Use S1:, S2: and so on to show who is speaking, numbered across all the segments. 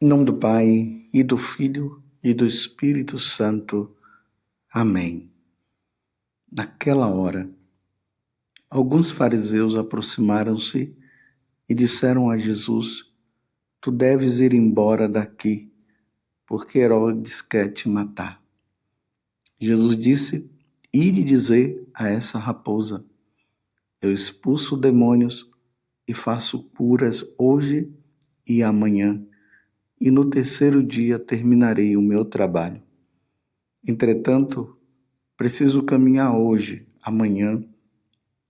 S1: Em nome do Pai, e do Filho, e do Espírito Santo. Amém. Naquela hora, alguns fariseus aproximaram-se e disseram a Jesus: Tu deves ir embora daqui, porque Herodes quer te matar. Jesus disse: Ide dizer a essa raposa: Eu expulso demônios e faço curas hoje e amanhã, e no terceiro dia terminarei o meu trabalho. Entretanto, preciso caminhar hoje, amanhã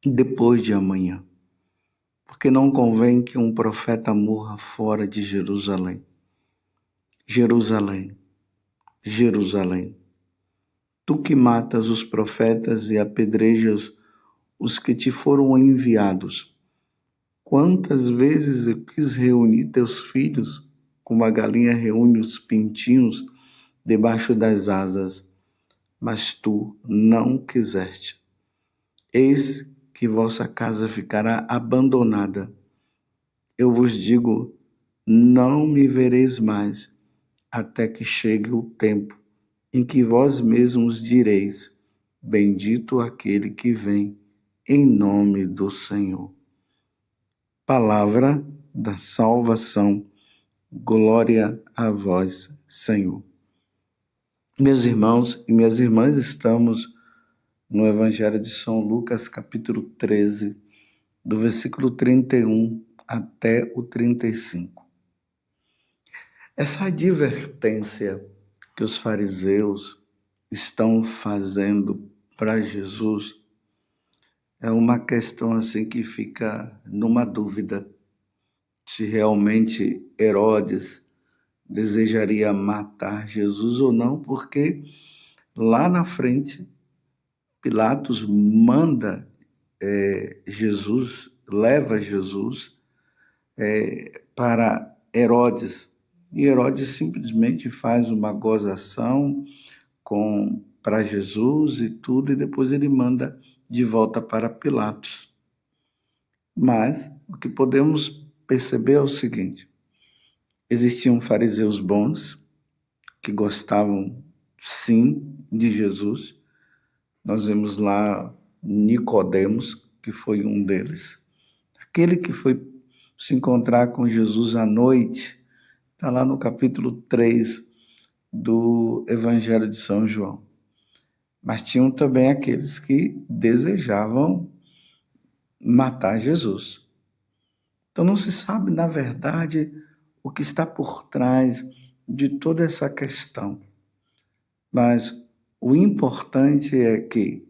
S1: e depois de amanhã, porque não convém que um profeta morra fora de Jerusalém. Jerusalém, Jerusalém, tu que matas os profetas e apedrejas os que te foram enviados. Quantas vezes eu quis reunir teus filhos, como a galinha reúne os pintinhos debaixo das asas, mas tu não quiseste. Eis que vossa casa ficará abandonada. Eu vos digo, não me vereis mais, até que chegue o tempo em que vós mesmos direis, bendito aquele que vem em nome do Senhor. Palavra da salvação, glória a vós, Senhor. Meus irmãos e minhas irmãs, estamos no Evangelho de São Lucas, capítulo 13, do versículo 31 até o 35. Essa advertência que os fariseus estão fazendo para Jesus é uma questão assim que fica numa dúvida se realmente Herodes desejaria matar Jesus ou não, porque lá na frente Pilatos manda Jesus, leva Jesus para Herodes, e Herodes simplesmente faz uma gozação para Jesus e tudo, e depois ele manda de volta para Pilatos. Mas o que podemos perceber é o seguinte: existiam fariseus bons que gostavam sim de Jesus. Nós vemos lá Nicodemos, que foi um deles. Aquele que foi se encontrar com Jesus à noite, está lá no capítulo 3 do Evangelho de São João. Mas tinham também aqueles que desejavam matar Jesus. Então não se sabe, na verdade, o que está por trás de toda essa questão. Mas o importante é que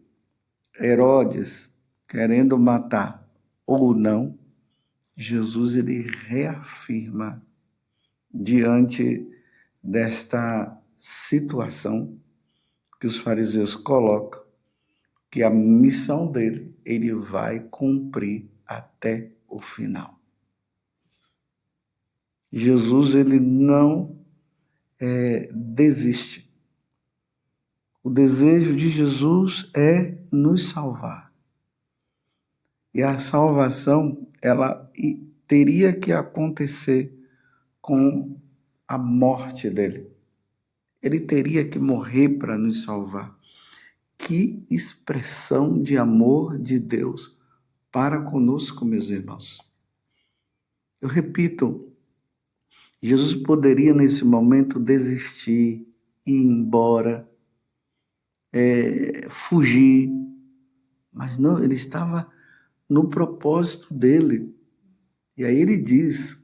S1: Herodes, querendo matar ou não, Jesus ele reafirma diante desta situação que os fariseus colocam, que a missão dele, ele vai cumprir até o final. Jesus, ele não desiste. O desejo de Jesus é nos salvar. E a salvação, ela teria que acontecer com a morte dele. Ele teria que morrer para nos salvar. Que expressão de amor de Deus para conosco, meus irmãos. Eu repito, Jesus poderia nesse momento desistir, ir embora, fugir, mas não, ele estava no propósito dele. E aí ele diz: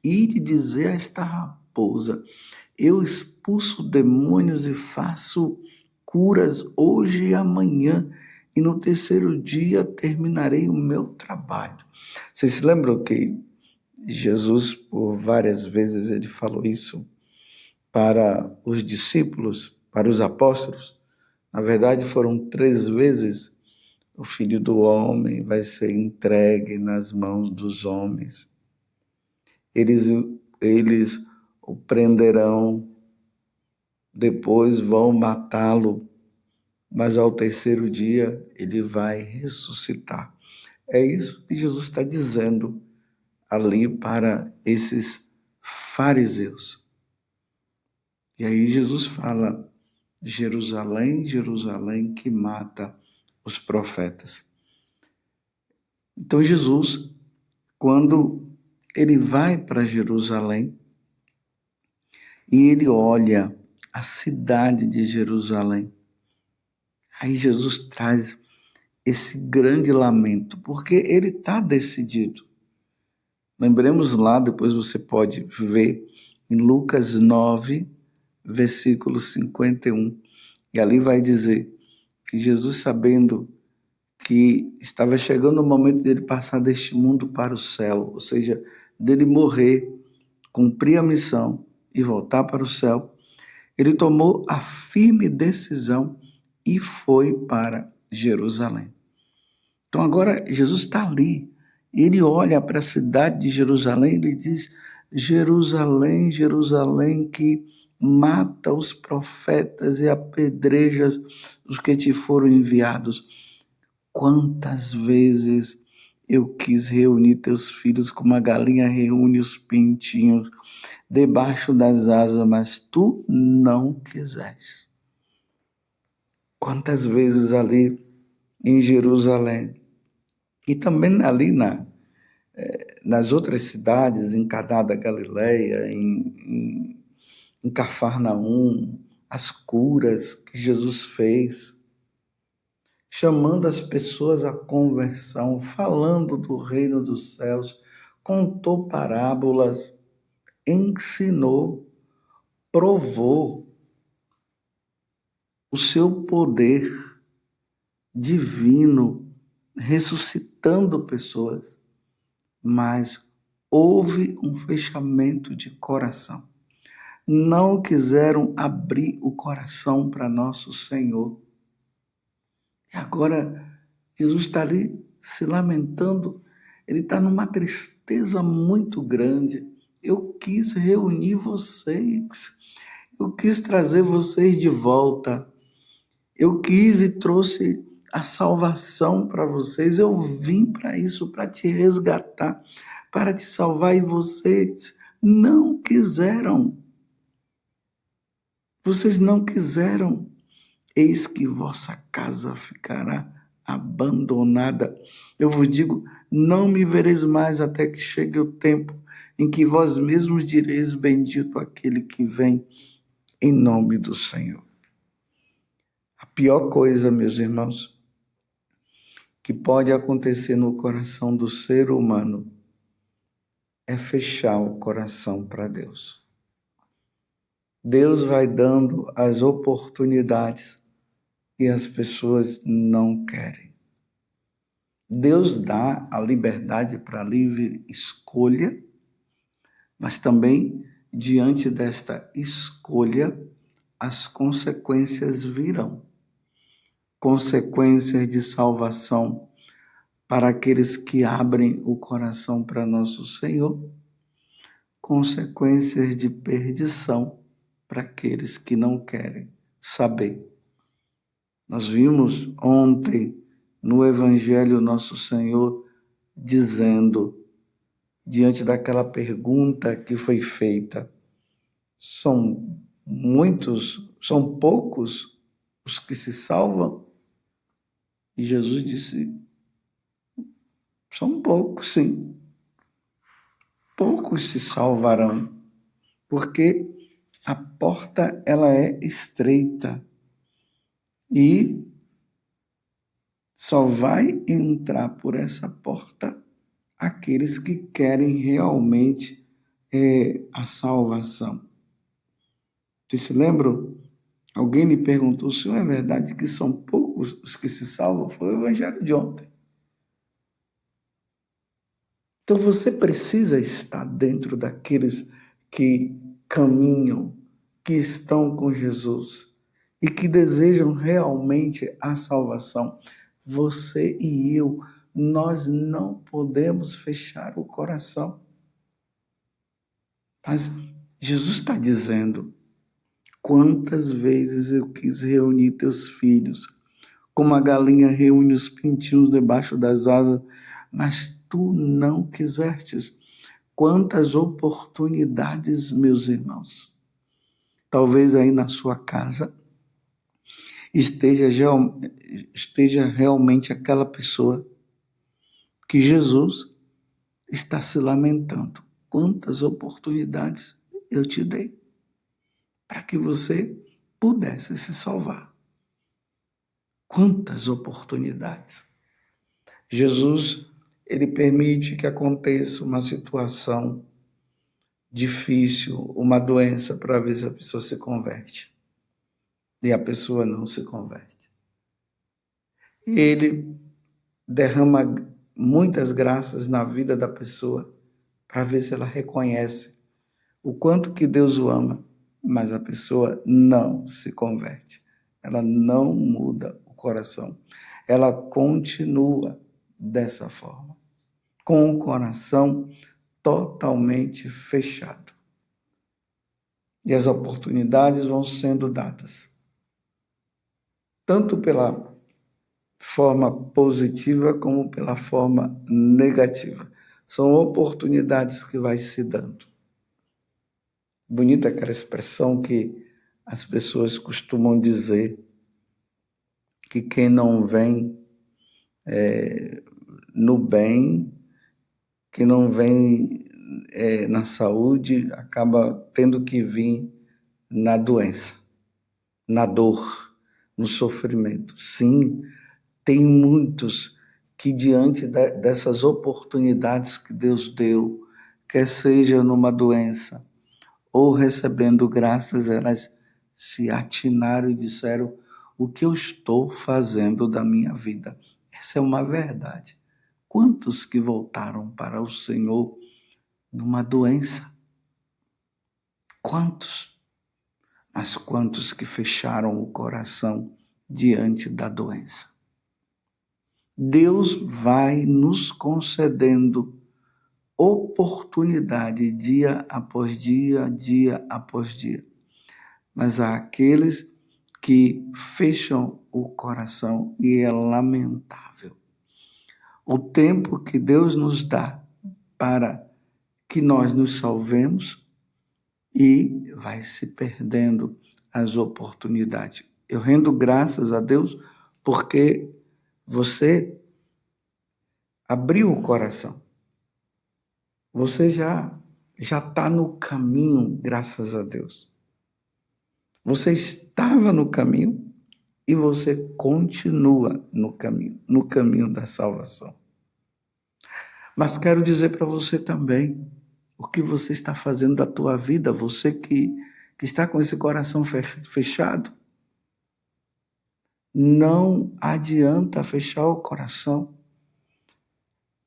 S1: ide dizer a esta raposa, eu expulso demônios e faço curas hoje e amanhã, e no terceiro dia terminarei o meu trabalho. Vocês se lembram que Jesus, por várias vezes, ele falou isso para os discípulos, para os apóstolos? Na verdade, foram 3 vezes: o Filho do Homem vai ser entregue nas mãos dos homens. Eles o prenderão, depois vão matá-lo, mas ao terceiro dia ele vai ressuscitar. É isso que Jesus está dizendo ali para esses fariseus. E aí Jesus fala: Jerusalém, Jerusalém, que mata os profetas. Então Jesus, quando ele vai para Jerusalém e ele olha a cidade de Jerusalém, aí Jesus traz esse grande lamento, porque ele está decidido. Lembremos lá, depois você pode ver, em Lucas 9, versículo 51, e ali vai dizer que Jesus, sabendo que estava chegando o momento dele passar deste mundo para o céu, ou seja, dele morrer, cumprir a missão e voltar para o céu, ele tomou a firme decisão e foi para Jerusalém. Então agora Jesus está ali, ele olha para a cidade de Jerusalém e ele diz: Jerusalém, Jerusalém, que mata os profetas e apedreja os que te foram enviados. Quantas vezes eu quis reunir teus filhos como a galinha reúne os pintinhos debaixo das asas, mas tu não quiseste. Quantas vezes ali em Jerusalém e também ali nas outras cidades, em Caná da Galileia, em Cafarnaum, as curas que Jesus fez, chamando as pessoas à conversão, falando do reino dos céus, contou parábolas, ensinou, provou o seu poder divino, ressuscitando pessoas, mas houve um fechamento de coração. Não quiseram abrir o coração para nosso Senhor. E agora Jesus está ali se lamentando, ele está numa tristeza muito grande. Eu quis reunir vocês, eu quis trazer vocês de volta, eu quis e trouxe a salvação para vocês, eu vim para isso, para te resgatar, para te salvar, e vocês não quiseram. Vocês não quiseram. Eis que vossa casa ficará abandonada. Eu vos digo, não me vereis mais até que chegue o tempo em que vós mesmos direis: bendito aquele que vem em nome do Senhor. A pior coisa, meus irmãos, que pode acontecer no coração do ser humano é fechar o coração para Deus. Deus vai dando as oportunidades e as pessoas não querem. Deus dá a liberdade para livre escolha, mas também, diante desta escolha, as consequências virão. Consequências de salvação para aqueles que abrem o coração para nosso Senhor, consequências de perdição para aqueles que não querem saber. Nós vimos ontem no Evangelho nosso Senhor dizendo, diante daquela pergunta que foi feita, são poucos os que se salvam? E Jesus disse, são poucos, sim. Poucos se salvarão, porque a porta ela é estreita e só vai entrar por essa porta aqueles que querem realmente a salvação. Vocês se lembram? Alguém me perguntou se é verdade que são poucos os que se salvam. Foi o evangelho de ontem. Então você precisa estar dentro daqueles que caminham, que estão com Jesus e que desejam realmente a salvação. Você e eu, nós não podemos fechar o coração. Mas Jesus está dizendo, quantas vezes eu quis reunir teus filhos, como a galinha reúne os pintinhos debaixo das asas, mas tu não quisestes. Quantas oportunidades, meus irmãos. talvez aí na sua casa, esteja realmente aquela pessoa que Jesus está se lamentando. Quantas oportunidades eu te dei para que você pudesse se salvar. Quantas oportunidades. Jesus, ele permite que aconteça uma situação difícil, uma doença, para ver se a pessoa se converte. E a pessoa não se converte. E ele derrama muitas graças na vida da pessoa para ver se ela reconhece o quanto que Deus o ama, mas a pessoa não se converte. Ela não muda o coração. Ela continua dessa forma, com o coração totalmente fechado. E as oportunidades vão sendo dadas, tanto pela forma positiva como pela forma negativa. São oportunidades que vai se dando. Bonita aquela expressão que as pessoas costumam dizer, que quem não vem no bem, que não vem na saúde, acaba tendo que vir na doença, na dor, no sofrimento. Sim, tem muitos que diante dessas oportunidades que Deus deu, quer seja numa doença ou recebendo graças, elas se atinaram e disseram: o que eu estou fazendo da minha vida? Essa é uma verdade. Quantos que voltaram para o Senhor numa doença? Quantos? Mas quantos que fecharam o coração diante da doença? Deus vai nos concedendo oportunidade dia após dia, dia após dia. Mas há aqueles que fecham o coração e é lamentável. O tempo que Deus nos dá para que nós nos salvemos e vai se perdendo as oportunidades. Eu rendo graças a Deus porque você abriu o coração. Você já está no caminho, graças a Deus. Você estava no caminho e você continua no caminho da salvação. Mas quero dizer para você também o que você está fazendo da tua vida, você que está com esse coração fechado. Não adianta fechar o coração.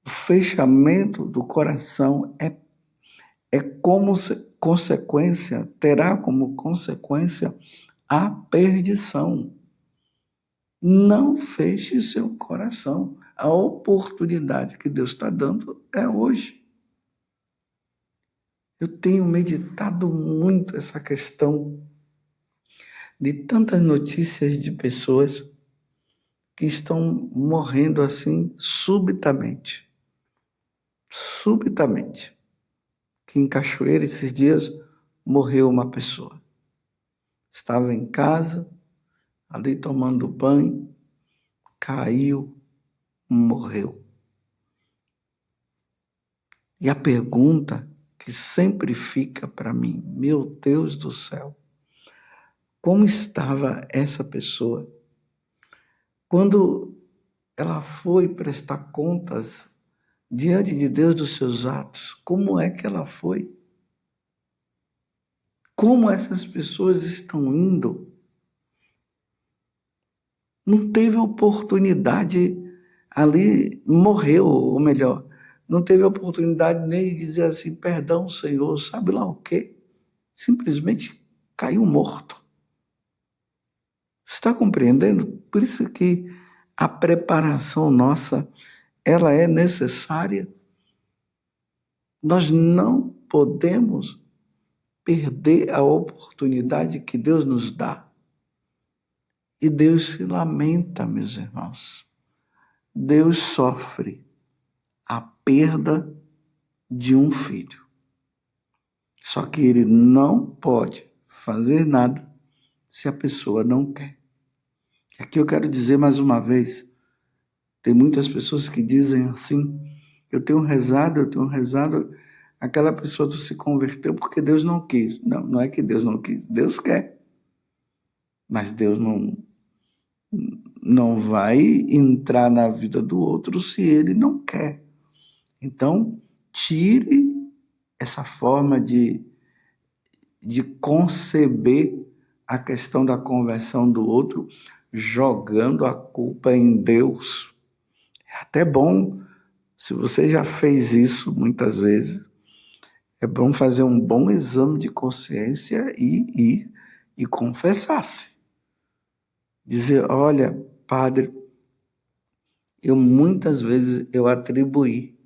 S1: O fechamento do coração é como consequência, terá como consequência a perdição. Não feche seu coração. A oportunidade que Deus está dando é hoje. Eu tenho meditado muito essa questão de tantas notícias de pessoas que estão morrendo assim subitamente. Subitamente. Que em Cachoeira, esses dias, morreu uma pessoa. Estava em casa, ali tomando banho, caiu, morreu. E a pergunta que sempre fica para mim, meu Deus do céu, como estava essa pessoa quando ela foi prestar contas diante de Deus dos seus atos? Como é que ela foi? Como essas pessoas estão indo? Não teve oportunidade ali, morreu, ou melhor, não teve oportunidade nem de dizer assim, perdão, Senhor, sabe lá o quê? Simplesmente caiu morto. Está compreendendo? Por isso que a preparação nossa, ela é necessária. Nós não podemos perder a oportunidade que Deus nos dá. E Deus se lamenta, meus irmãos. Deus sofre a perda de um filho. Só que ele não pode fazer nada se a pessoa não quer. Aqui eu quero dizer mais uma vez, tem muitas pessoas que dizem assim, eu tenho rezado, aquela pessoa se converteu porque Deus não quis. Não, não é que Deus não quis, Deus quer. Mas Deus não vai entrar na vida do outro se ele não quer. Então, tire essa forma de conceber a questão da conversão do outro, jogando a culpa em Deus. É até bom, se você já fez isso muitas vezes, é bom fazer um bom exame de consciência e confessar-se. Dizer, olha, padre, eu muitas vezes eu atribuí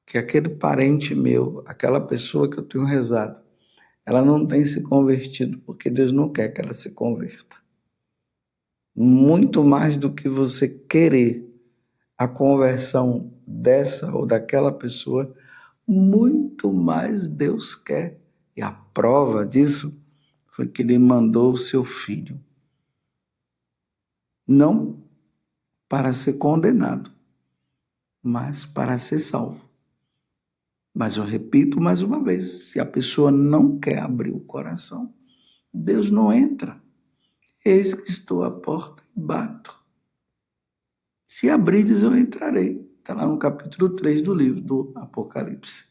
S1: que aquele parente meu, aquela pessoa que eu tenho rezado, ela não tem se convertido porque Deus não quer que ela se converta. Muito mais do que você querer a conversão dessa ou daquela pessoa, muito mais Deus quer. E a prova disso foi que ele mandou o seu filho. Não para ser condenado, mas para ser salvo. Mas eu repito mais uma vez, se a pessoa não quer abrir o coração, Deus não entra. Eis que estou à porta e bato. Se abrides, eu entrarei. Está lá no capítulo 3 do livro do Apocalipse.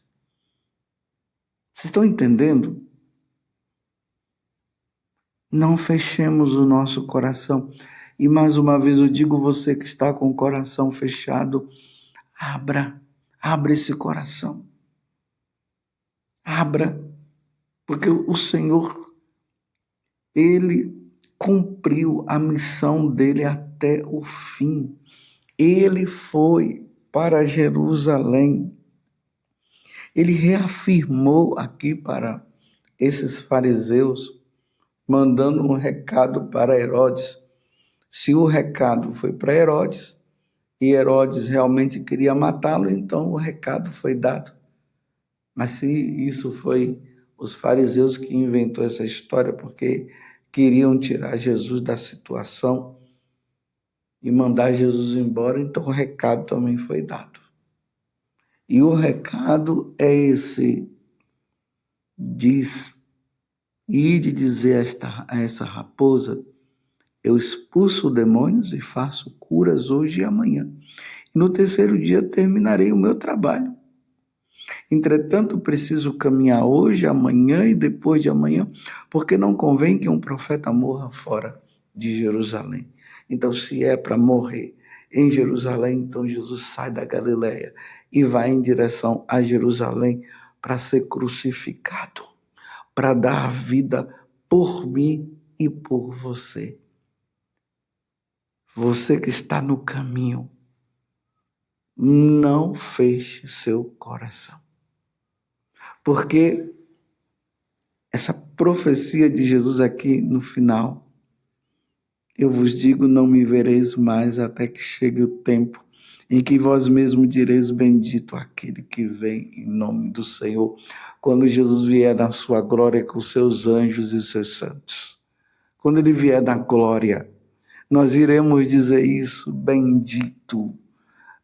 S1: Vocês estão entendendo? Não fechemos o nosso coração. E mais uma vez eu digo, você que está com o coração fechado, abra esse coração. Abra, porque o Senhor, Ele cumpriu a missão dele até o fim. Ele foi para Jerusalém. Ele reafirmou aqui para esses fariseus, mandando um recado para Herodes. Se o recado foi para Herodes, e Herodes realmente queria matá-lo, então o recado foi dado. Mas se isso foi os fariseus que inventou essa história, porque queriam tirar Jesus da situação e mandar Jesus embora, então o recado também foi dado. E o recado é esse: diz, ide dizer a essa raposa, eu expulso demônios e faço curas hoje e amanhã. E no terceiro dia terminarei o meu trabalho. Entretanto, preciso caminhar hoje, amanhã e depois de amanhã, porque não convém que um profeta morra fora de Jerusalém. Então, se é para morrer em Jerusalém, então Jesus sai da Galileia e vai em direção a Jerusalém para ser crucificado, para dar a vida por mim e por você. Você que está no caminho, não feche seu coração. Porque essa profecia de Jesus aqui no final, eu vos digo, não me vereis mais até que chegue o tempo em que vós mesmo direis, bendito aquele que vem em nome do Senhor, quando Jesus vier na sua glória com seus anjos e seus santos. Quando ele vier na glória, nós iremos dizer isso, bendito,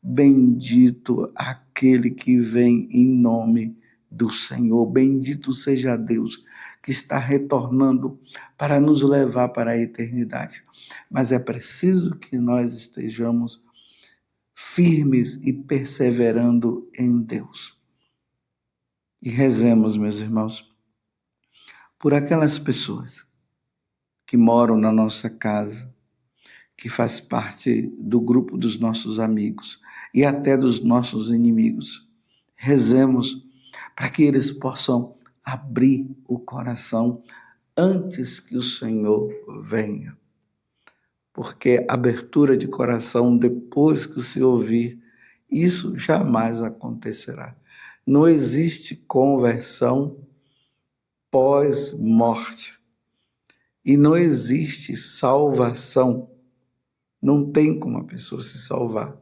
S1: bendito aquele que vem em nome do Senhor, bendito seja Deus que está retornando para nos levar para a eternidade. Mas é preciso que nós estejamos firmes e perseverando em Deus. E rezemos, meus irmãos, por aquelas pessoas que moram na nossa casa, que faz parte do grupo dos nossos amigos e até dos nossos inimigos. Rezemos para que eles possam abrir o coração antes que o Senhor venha. Porque abertura de coração depois que o Senhor vir, isso jamais acontecerá. Não existe conversão pós-morte. E não existe salvação. Não tem como a pessoa se salvar.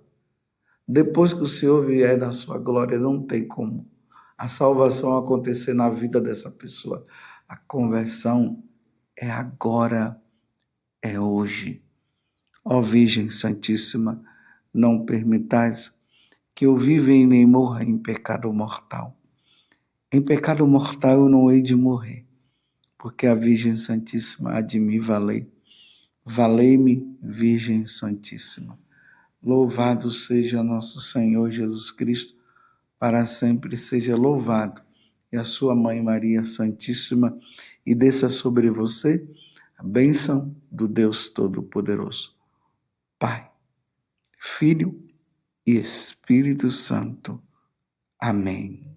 S1: Depois que o Senhor vier na sua glória, não tem como a salvação acontecer na vida dessa pessoa. A conversão é agora, é hoje. Ó Virgem Santíssima, não permitais que eu viva e nem morra em pecado mortal. Em pecado mortal eu não hei de morrer, porque a Virgem Santíssima há de me valer. Valei-me, Virgem Santíssima. Louvado seja nosso Senhor Jesus Cristo, para sempre seja louvado. E a sua Mãe Maria Santíssima, e desça sobre você a bênção do Deus Todo-Poderoso. Pai, Filho e Espírito Santo. Amém.